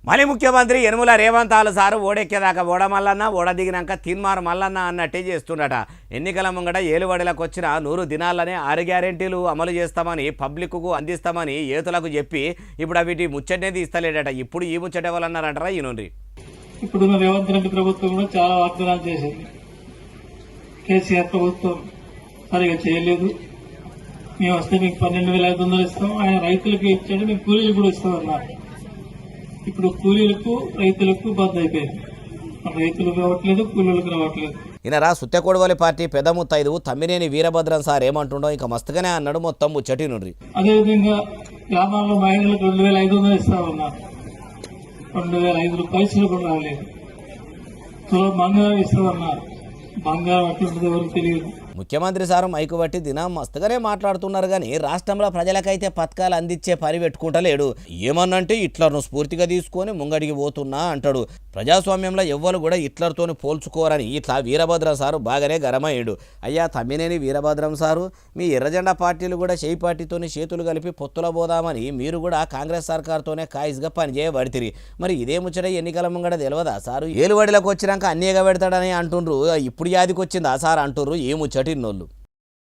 మళ్ళీ ముఖ్యమంత్రి యనుమల రేవంత్ సారు ఓడెక్కేదాకా ఓడమల్లన్న ఓడ దిగినాక తిన్మారు మల్లన్న అన్నట్టే చేస్తుండట. ఎన్నికల ముంగట ఏలుబడిలకు వచ్చిన 100 దినాలనే 6 గ్యారెంటీలు అమలు చేస్తామని పబ్లిక్కు అందిస్తామని ఏతులకు చెప్పి ఇప్పుడు వీటి ముచ్చటనే తీస్తలేడట. ఇప్పుడు ఈ ముచ్చట ఎవరన్నారంటారా ఈయనుండ్రి. ఇప్పుడు రేవంత్ రెడ్డి ప్రభుత్వం కూడా చాలా వాగ్దానాలు చేసింది. కేసీఆర్ ప్రభుత్వం సరిగా చేయలేదు. మేము వస్తే మీకు 12,500 ఇస్తాం, ఆయన రైతులకు ఇచ్చాడు, మేము కూలీలు కూడా ఇస్తామన్నారు. ఇప్పుడు కూలీలకు రైతులకు బంద్ అయిపోయింది. రైతులకు రావట్లేదు, కూలీలకు రావట్లేదు. ఈయనరా సుత్తెకోడవల్లి పార్టీ పెద్ద ముత్తైదు తమ్మినేని వీరభద్రం సార్ ఏమంటుండో ఇంకా మస్తుగానే అన్నాడు. మొత్తం ముచ్చటి నుండి అదేవిధంగా గ్రామాల్లో మహిళలకు 2,500 ఇస్తామన్నారు. 2,500 పైసలు కూడా రాలేదు. తులం బంగారం ఇస్తామన్నారు. బంగారం అట్లుంటుంది ఎవరికి తెలియదు. ముఖ్యమంత్రి సారు మైకు బట్టి దినం మస్తుగానే మాట్లాడుతున్నారు కానీ రాష్ట్రంలో ప్రజలకైతే పథకాలు అందించే పని పెట్టుకుంటలేడు. ఏమన్నంటే హిట్లర్ను స్ఫూర్తిగా తీసుకొని ముంగడికి పోతున్నా అంటాడు. ప్రజాస్వామ్యంలో ఎవ్వరు కూడా హిట్లర్తోని పోల్చుకోరని ఇట్లా వీరభద్రం సారు బాగానే గరమయ్యాడు. అయ్యా తమ్మినేని వీరభద్రం సారు, మీ ఎర్రజెండా పార్టీలు కూడా చేయి పార్టీతోని చేతులు కలిపి పొత్తుల పోదామని మీరు కూడా కాంగ్రెస్ సర్కార్తోనే కాయిస్గా పనిచేయబడితిరి. మరి ఇదే ముచ్చట ఎన్నికల ముంగడ తెలియదా సారు? ఏలుబడిలకు వచ్చినాక అన్నీగా పెడతాడని అంటుండ్రు. ఇప్పుడు యాదికి వచ్చిందా సార్ అంటుర్రు. ఏ ముచ్చట ఇన్నోళ్ళు.